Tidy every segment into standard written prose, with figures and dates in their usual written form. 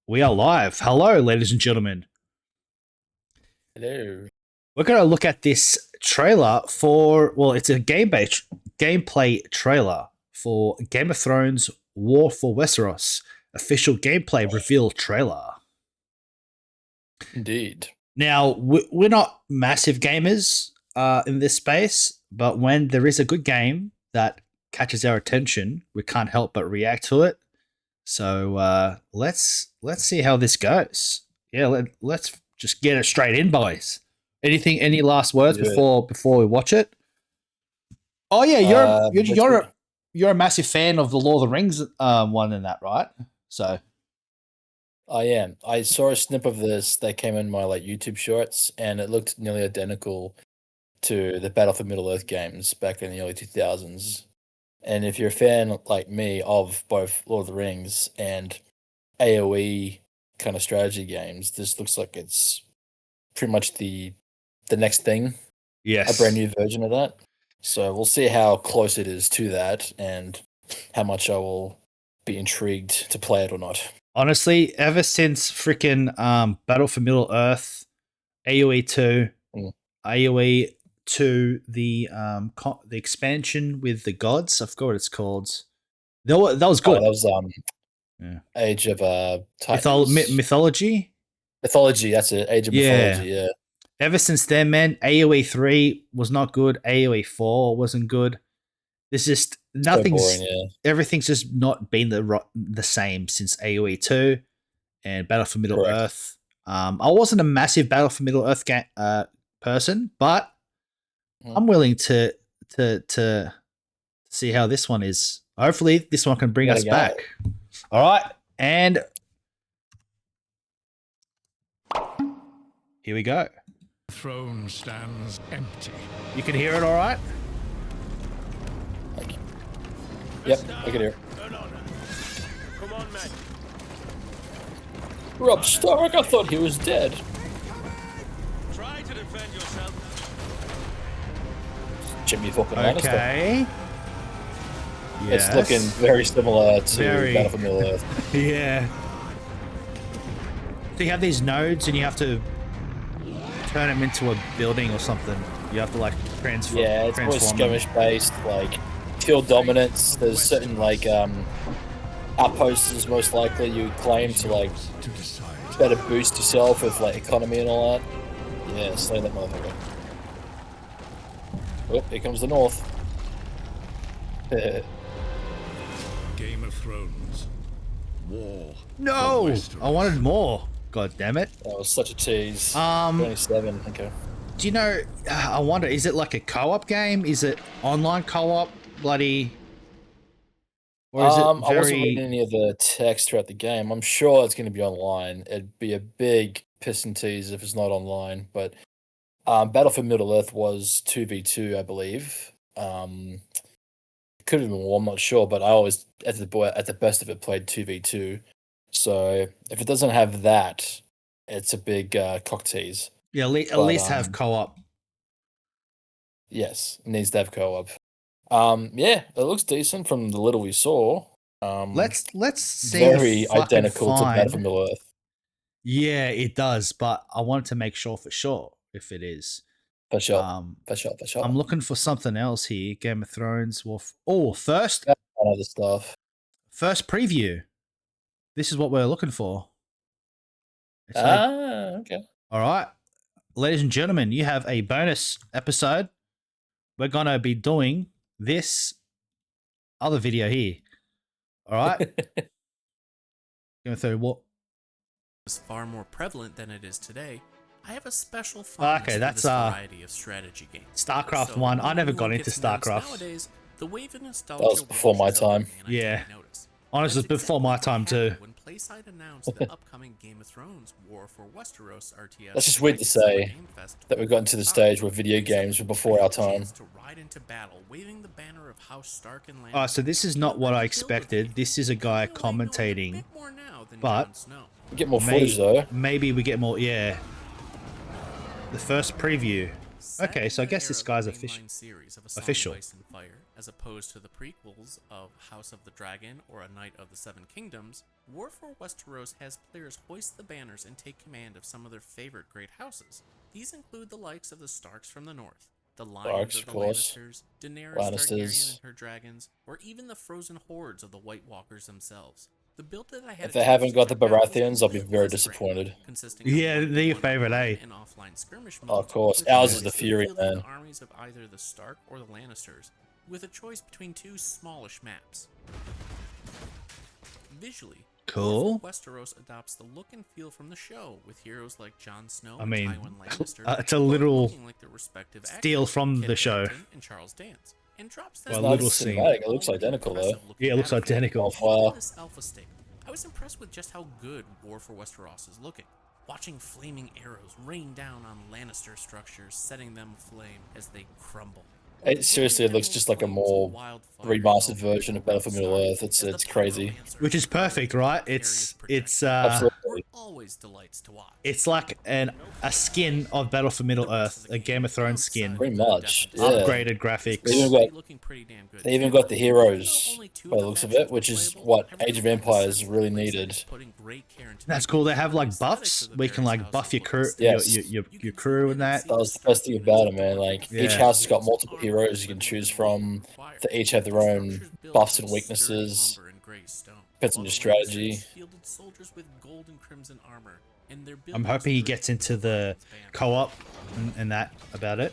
We are live. Hello, ladies and gentlemen. Hello. We're going to look at this trailer for, well, it's a gameplay trailer for Game of Thrones War for Westeros official gameplay reveal trailer. Indeed. Now, we're not massive gamers in this space, but when there is a good game that catches our attention, we can't help but react to it. So let's see how this goes. Yeah, let's just get it straight in, boys. Any last words Do it. before we watch it? Oh yeah, you're a massive fan of the Lord of the Rings one in that, right? So I am. I saw a snip of this that came in my YouTube shorts, and it looked nearly identical to the Battle for Middle Earth games back in the early 2000s. And if you're a fan like me of both Lord of the Rings and AoE kind of strategy games, this looks like it's pretty much the next thing, a brand yes, new version of that. So we'll see how close it is to that and how much I will be intrigued to play it or not. honestly, ever since freaking Battle for Middle Earth, AOE 2, Mm. AOE 2, the expansion with the gods, I forgot what it's called. That was Oh, good. that was Yeah. Age of Titans. Mythology. Mythology, that's it. Age of Yeah. Mythology, yeah. Ever since then, man, AOE 3 was not good. AOE 4 wasn't good. There's just So boring, nothing's yeah. everything's just not been the same since AOE 2 and Battle for Middle Correct. Earth. I wasn't a massive Battle for Middle Earth person, but I'm willing to see how this one is. Hopefully, this one can bring Gotta us go. back. All right, and here we go. The throne stands empty. You can hear it, all right? Yep, I can hear. Come on, men. Rob Stark, I thought he was dead. Try to defend yourself. Jimmy fucking Lannister. Okay. It's looking very similar to Very. Battle for Middle Earth. Yeah. So you have these nodes, and you have to turn them into a building or something. You have to like transform. Yeah, it's more transform skirmish based, like field dominance. There's certain outposts most likely you claim to To decide. better boost yourself with economy and all that. Yeah, slay that motherfucker. Oh, here comes the north. Game of Thrones. War. No, for Westeros. I wanted more. God damn it. That was such a tease. 27, okay. Do you know? I wonder. Is it like a co-op game? Is it online co-op? Bloody. Or is it I wasn't very? reading any of the text throughout the game. I'm sure it's going to be online. It'd be a big piss and tease if it's not online. But Battle for Middle Earth was 2v2, I believe. Could have been more, I'm not sure. But I always, at the best of it, played 2v2. So if it doesn't have that, it's a big cock tease. Yeah, at least have co-op. Yes, it needs to have co-op. Yeah, it looks decent from the little we saw. Let's see. Very if I can identical to Battle for find- Middle Earth. Yeah, it does, but I wanted to make sure for sure if it is. For sure. Um, For sure. I'm looking for something else here. Game of Thrones. First Got other stuff. preview. This is what we're looking for. It's like, Okay. all right, ladies and gentlemen, you have a bonus episode. We're gonna be doing this other video here. All right, going through what? Was far more prevalent than it is today, I have a special fondness Okay, for that's, this variety of strategy games. StarCraft So 1. I when never one got into gets announced StarCraft. Nowadays, the wave of nostalgia That was before my washes over time. me and I Yeah. take notice. Honestly, That's before my exactly time what too. happened when PlaySide announced the upcoming Game of Thrones War for Westeros RTS. That's just weird to say that we've gotten to the stage where video games were before our time. To ride into battle, waving the banner of House Stark and Oh, so this is not what I expected. This is a guy commentating, but We get more footage though. maybe we get more. Yeah, the first preview. Okay, so I guess this guy's official. Official. Fire, as opposed to the prequels of House of the Dragon or A Knight of the Seven Kingdoms, War for Westeros has players hoist the banners and take command of some of their favorite great houses. These include the likes of the Starks from the north, the Lions of the course. Lannisters, Daenerys Lannisters. Targaryen and her dragons, or even the frozen hordes of the White Walkers themselves. The build that I had If they haven't got the Baratheons, I'll be very disappointed. Yeah, they're your favorite, eh? And offline skirmish Oh, of modes, course. with Ours choice is the of Fury, fielding man. the armies of either the Stark or the Lannisters, with a choice between two smallish maps. Visually, Cool. War for Westeros adopts the look and feel from the show, with heroes like Jon Snow I and mean, Tywin Lannister it's a both literal looking like their respective steal actors, from Kit the show. Harington and Charles Dance, and drops Well, Not little just scene. cinematic, it looks identical though. Yeah, it looks identical. Oh, wow. In this alpha state, I was impressed with just how good War for Westeros is looking. Watching flaming arrows rain down on Lannister structures, setting them aflame as they crumble. Seriously, it looks just like a more remastered version of Battlefield Middle-earth. It's crazy. Which is perfect, right? It's Absolutely. always delights to watch. it's like a skin of Battle for Middle Earth, a Game of Thrones skin, Pretty much, yeah. upgraded graphics. They even got- Looking pretty damn good. They even too. got the heroes Though only two by of the looks of factions it, which were is playable, what I Age of really like the Empires sense of really place needed. putting great care into That's making cool. They sure have the like aesthetics buffs of the where you can various like buff houses your look crew, Yes. your crew and that. That was the best thing about it, man. Like each Yeah. house has got multiple heroes you can choose from. They each have their own buffs and weaknesses. Depends on your strategy. I'm hoping he gets into the co-op and that about it.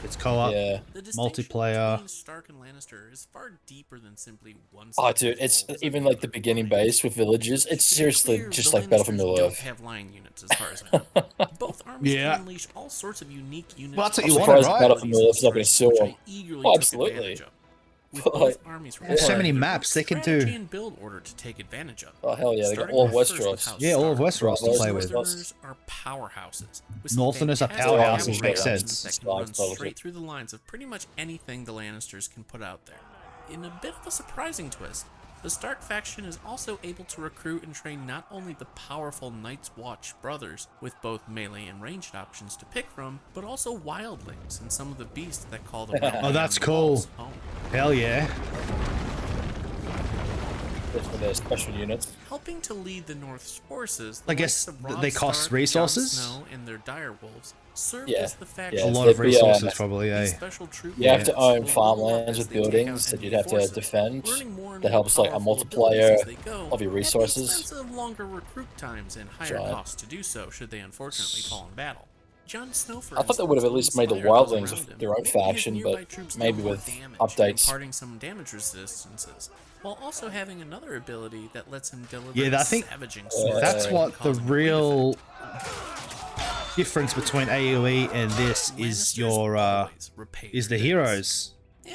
It's co-op, Yeah. multiplayer. Stark and Lannister is far deeper than simply one. Oh, dude, it's even like the beginning base with villages. It's seriously just like Battlefield Middle-earth. Have line units as far as I know. Both armies Yeah. can unleash all sorts of unique units. Well, that's what I'm you wanted, surprised right? Battlefield Middle-earth's not going to sue which them. I eagerly Oh, took absolutely. advantage of. With But, both armies There's so Yeah. many there's maps they can strategy do. and build order to take advantage of. Oh, hell yeah, they got Starting all of off first with Westeros. House Yeah, all of Stark. Westeros to Bravo. play with. Northerners are powerhouses. with some Northerners are fantastic powerhouses, cavalry makes regiments sense. That can run Stark, straight through the lines of pretty much anything the Lannisters can put out there. In a bit of a surprising twist, the Stark faction is also able to recruit and train not only the powerful Night's Watch brothers, with both melee and ranged options to pick from, but also wildlings and some of the beasts that call the Oh, that's cool. home. Hell yeah. Just for their special units. Helping to lead the North's forces, I the guess likes of Robb they cost Stark, resources? Jon Snow, and their direwolves serve Yeah. as the faction. Yeah, A lot they'd of be, resources, probably, These eh? special troop You have to units own will level up farmlands as with they take out buildings that enemy you'd have to forces, defend. learning more and That more helps like a powerful abilities multiplier as they go, of your at the resources. expense of longer recruit times and higher Giant. costs to do so should they unfortunately fall in battle. Jon Snow, for I thought they would have at least made the instance, will inspire wildlings those around him, their own making his faction, nearby but troops maybe deal more with damage, updates. imparting some damage resistances, while also having another ability that lets him deliver Yeah, I think savaging sword that's strike, what the causing a weight real effect. difference between AoE and this is Lannisters your always repay is their the debts. heroes.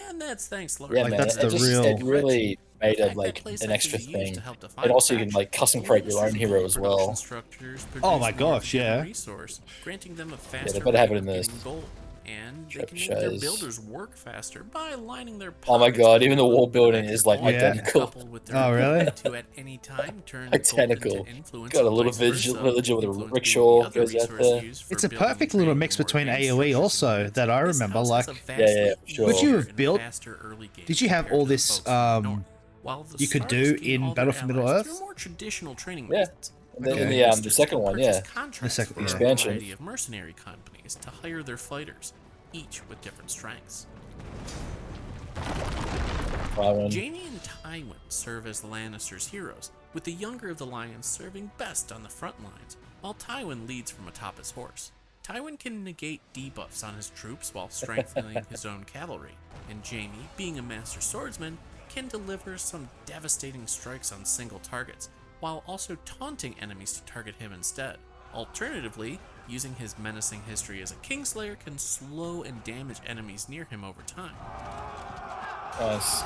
And that's thanks, Lord. Yeah, Like, man, that's the real- it really made The it fact like that place an actually extra used thing. to help define And also you the can like faction, custom create your own Lannisters' hero gold as production well. structures Oh produce my more gosh, of a given yeah. resource, granting them a faster they better have it rate in of this. getting gold. And they can make their Trebuchets. builders work faster by aligning their Oh my pockets god, with even the wall building active is like gold, identical. coupled with their Oh, really? ability to at any time turn the gold Identical. into influence Got a and little vice versa, villager with a influence being rickshaw the other goes out resource there. used for It's a building perfect and little trading mix more between advanced AoE structures and also units. that I This remember. house Like, has a vastly Yeah, sure. Would you easier have and built- faster early game did you have compared all to the this, folks from the north, while the you could Starks do gain in all their Battle for Middle allies Earth? through more traditional training Yeah. methods. And then Okay. in the second one, yeah. The second- for yeah. a Expansion. variety of mercenary companies to hire their fighters, each with different strengths. Tywin. Jaime and Tywin serve as Lannister's heroes, with the younger of the lions serving best on the front lines, while Tywin leads from atop his horse. Tywin can negate debuffs on his troops while strengthening his own cavalry, and Jaime, being a master swordsman, can deliver some devastating strikes on single targets, while also taunting enemies to target him instead. Alternatively, using his menacing history as a Kingslayer can slow and damage enemies near him over time. Nice.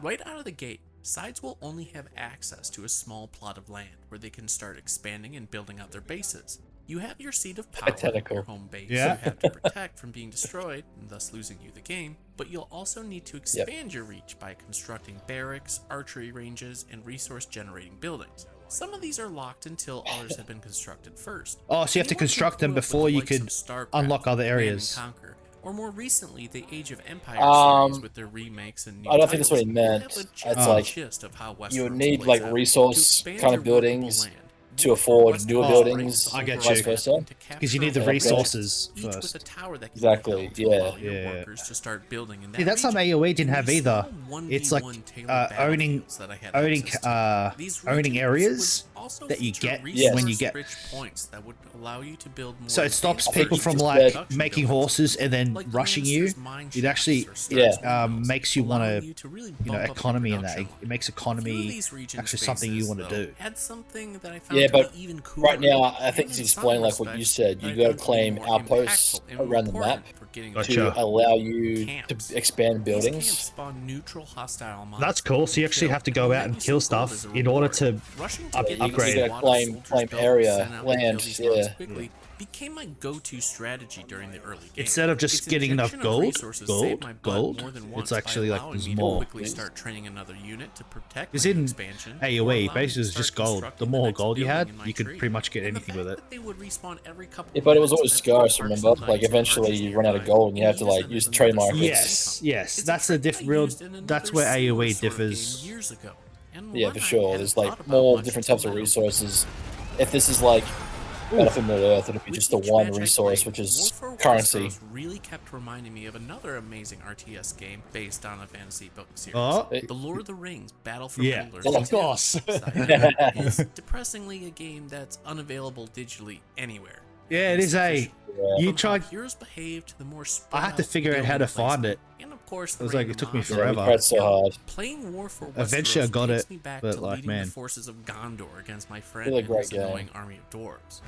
Right out of the gate, sides will only have access to a small plot of land where they can start expanding and building out their bases. You have your seat of power, Identical. your home base Yeah. you have to protect from being destroyed, and thus losing you the game, but you'll also need to expand your reach by constructing barracks, archery ranges, and resource-generating buildings. Some of these are locked until others have been constructed first. Oh, so you have to Anyone can construct them put up with before the you likes could of StarCraft, unlock other Command and areas. Conquer, or more recently, the Age of Empires series with their remakes and new I don't think that's what he titles, you'll meant. have a It's general like gist of how you would Westeros need plays like out. To resource expand kind your of workable buildings land, to War for afford Westeros newer breaks buildings, the I get whole you. vice concept versa. into Because you need the capture resources each with a first. tower that can Exactly, be built to yeah. allow your Yeah. workers to start building in that See, that's something region. AoE didn't In have these either. small It's like 1v1 tailored owning battlefields that I had access to. These owning regions areas would also that you feature get Yes. when you get. resource-rich points that would allow you to build more So it stops advanced people you from just like said- making buildings, horses and then like the rushing you. Lannisters' mine It shafts actually or Stark's Yeah. windmills, makes you want allowing to, you to really you know, bump up your economy in that. production It makes A few of economy these region actually something you spaces, want to though, do. had something that I found Yeah, to but be even cooler. right now, I think and to in some explain like what you respects, said, that you I got to found to be claim more outposts impactful and more around the map important for getting Gotcha. to allow you camps. to expand These camps buildings. spawn neutral hostile That's monsters cool. So you that actually kill, have to go and out then and you kill some gold stuff as a in order reward. to Rushing to up- get upgrade a it. squad of Claim soldiers built area, and sent out to land, kill these mobs yeah. quickly became my go-to strategy during the early game. Instead of just Its getting enough injection of gold, resources saved my butt more than it's once actually by like allowing there's me to more. quickly start training another unit to protect Because my in expansion. or AoE, allow me basically to it's start just gold. The constructing more next gold you building had, in my you could tree. pretty much get And the anything with fact it. that they would respawn every couple Yeah, but it was minutes always meant scarce, that I remember? Like sometimes eventually purchased you run out of nearby gold and you have and to use like them use as trade another source of markets. Yes, income. yes, It's a that's the trick I real. used in That's another where similar AoE sort of game differs. years ago, and Yeah, one for I sure. hadn't There's thought like about more much different until types of now. resources. If this is like Battlefield Middle Earth, it'd be With just the each one match I resource, played, which is War for currency. Westeros really kept reminding me of another amazing RTS game based on a fantasy book series. Oh, The Lord of the Rings Battle for yeah, Middle-earth of 2 course. is depressingly a game that's unavailable digitally anywhere. Yeah, it At is least a. officially. You From how tried. heroes behave to the more I spread had to out figure out how to building find placement, it. and of course It the was like it random took me monsters. Yeah, we forever. tried so hard. Playing War for Eventually I Westeros got takes it, me back but to like, leading man. the forces of Gondor against my friend Really and great his game. annoying army of dwarves.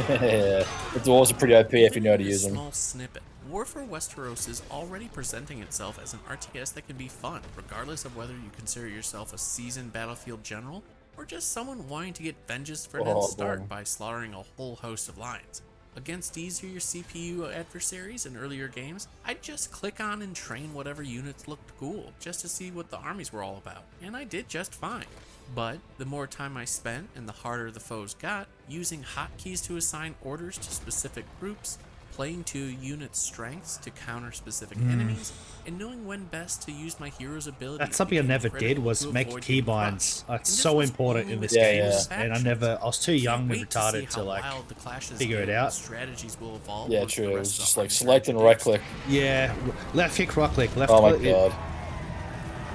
Yeah, the dwarves are pretty OP if you know how to Even in use this them. small snippet, War for Westeros is already presenting itself as an RTS that can be fun, regardless of whether you consider yourself a seasoned battlefield general or just someone wanting to get vengeance for Ned Stark boy. by slaughtering a whole host of lions. Against easier CPU adversaries in earlier games, I'd just click on and train whatever units looked cool, just to see what the armies were all about, and I did just fine. But the more time I spent and the harder the foes got, using hotkeys to assign orders to specific groups, playing to unit strengths to counter specific enemies, and knowing when best to use my hero's abilities. That's something I became never critical did was to make avoid key getting crushed. binds. And It's this so was important only in with this Yeah, game, yeah. and I was too young and Wait to see retarded how to like. wild the clashes figure it get out. and strategies will evolve Yeah, once the true. It rest was of the just like armies are select and right introduced. click. Yeah, left click, right click, left Oh my click. god.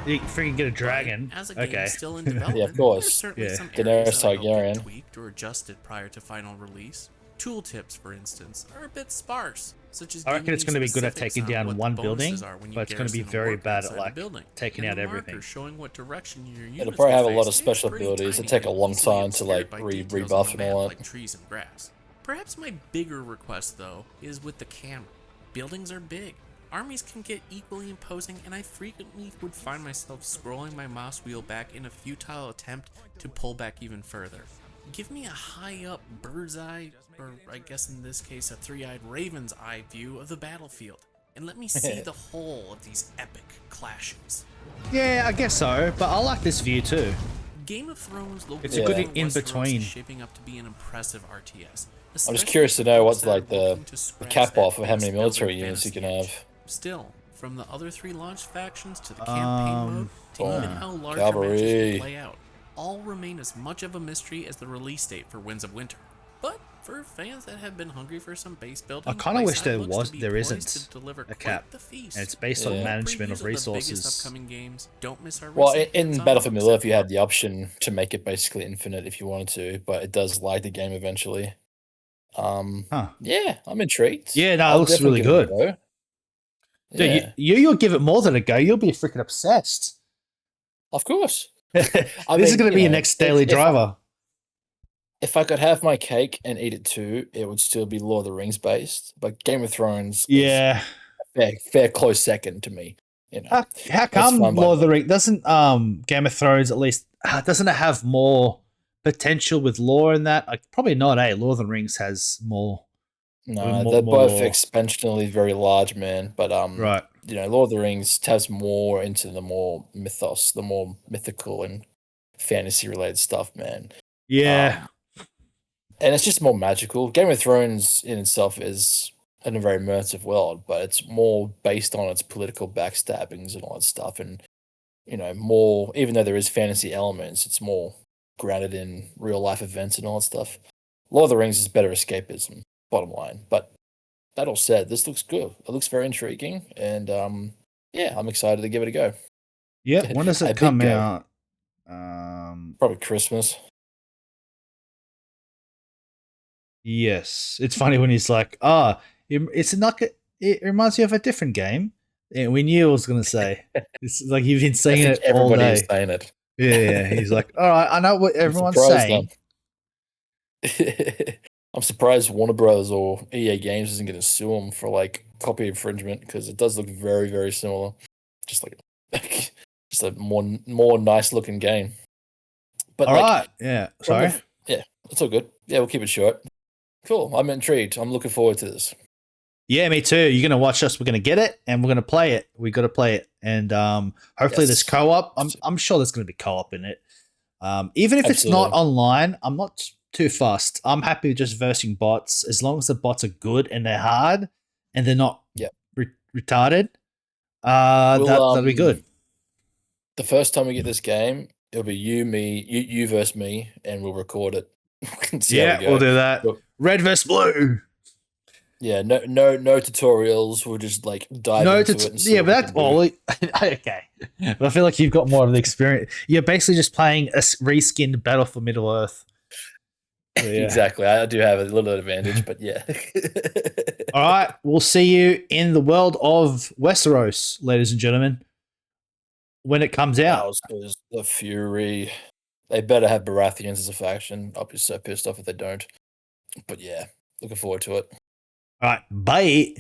You freaking get a dragon. As a game Okay. still in development, Yeah, of course. there's certainly Yeah. some Daenerys areas that I hope get Targaryen. tweaked or adjusted prior to final release. Tooltips, for instance, are a bit sparse, such as I reckon giving it's you going to be good at specifics taking on down what the one bonuses building, are when you but it's going to be garrison a very worker bad at inside a like building. taking And out the marker everything. showing what direction your It'll units probably have a will lot of face special is pretty abilities. tiny It'll take a and long easily time to like obscured by details on rebuff the and map all like that. trees and grass. Perhaps my bigger request, though, is with the camera. Buildings are big. Armies can get equally imposing, and I frequently would find myself scrolling my mouse wheel back in a futile attempt to pull back even further. Give me a high-up bird's eye, or I guess in this case a three-eyed raven's eye view of the battlefield, and let me see the whole of these epic clashes. Yeah, I guess so, but I like this view too. Game of Thrones local It's a good War for in Westeros between. is shaping up to be an impressive RTS. I'm just curious to know what's especially like for folks that are the looking to scratch cap that off of how many base military building units you can fantasy itch. have. Still, from the other three launch factions to the campaign mode to even how larger Cavalry. matches will play out, all remain as much of a mystery as the release date for Winds of Winter. But for fans that have been hungry for some base building, I kind of wish Wayside there looks to was, be there poised isn't to deliver a quite cap, the feast. and it's based Yeah. on More management Previews of the biggest resources. upcoming games. Don't miss our Well, recent in hands-on Battlefield looks Middle at Earth, you had the option to make it basically infinite if you wanted to, but it does lag the game eventually. Huh. Yeah, I'm intrigued. Yeah, no, it I'll looks definitely really give it a go. Dude, Yeah, you'll give it more than a go. You'll be freaking obsessed. of course. This is mean, going to you be your know, next daily if- driver. If I could have my cake and eat it too, it would still be Lord of the Rings based. But Game of Thrones, is Yeah. a fair close second to me. You know, How come fine by Lord of the me. Rings doesn't Game of Thrones at least doesn't it have more potential with lore in that? Like probably not. Lord of the Rings has more. No, more- they're both more- expansionally very large, man. But Right. you know, Lord of the Rings taps more into the more mythos, the more mythical and fantasy related stuff, man. Yeah. And it's just more magical. Game of Thrones in itself is in a very immersive world, but it's more based on its political backstabbings and all that stuff. And, more, even though there is fantasy elements, it's more grounded in real life events and all that stuff. Lord of the Rings is better escapism, bottom line. But that all said, this looks good. It looks very intriguing. And yeah, I'm excited to give it a go. Yeah. When does A it big come go. out? Probably Christmas. Yes. It's funny when he's like, it's not. It reminds me of a different game. And we knew I was going to say. It's like you've been I saying think it all everybody day. is saying it. Yeah. He's like, all right, I know what I'm everyone's surprised saying. I'm surprised Warner Bros. Or EA Games isn't going to sue them for like copy infringement because it does look very, very similar. Just like just a more nice looking game. But All like, right. Yeah. Sorry. yeah, it's all good. Yeah, we'll keep it short. Cool. I'm intrigued. I'm looking forward to this. Yeah, me too. You're gonna watch us. We're gonna get it, and we're gonna play it. We got to play it, and hopefully there's Yes. co-op. I'm sure there's gonna be co-op in it. Even if it's not Absolutely. online, I'm not too fussed. I'm happy with just versing bots as long as the bots are good and they're hard and they're not Yeah. retarded. We'll, That'll be good. The first time we get this game, it'll be you versus me, and we'll record it. And see how we go. We'll do that. But- Red vs blue. Yeah, no tutorials. We'll just like dive into it. And see Yeah, what but we that's can do. all. Okay, but I feel like you've got more of the experience. You're basically just playing a reskinned Battle for Middle Earth. So, yeah. Exactly. I do have a little advantage, but yeah. All right, we'll see you in the world of Westeros, ladies and gentlemen, when it comes out. Ours is the Fury. They better have Baratheons as a faction. I'll be so pissed off if they don't. But yeah, looking forward to it. All right, bye.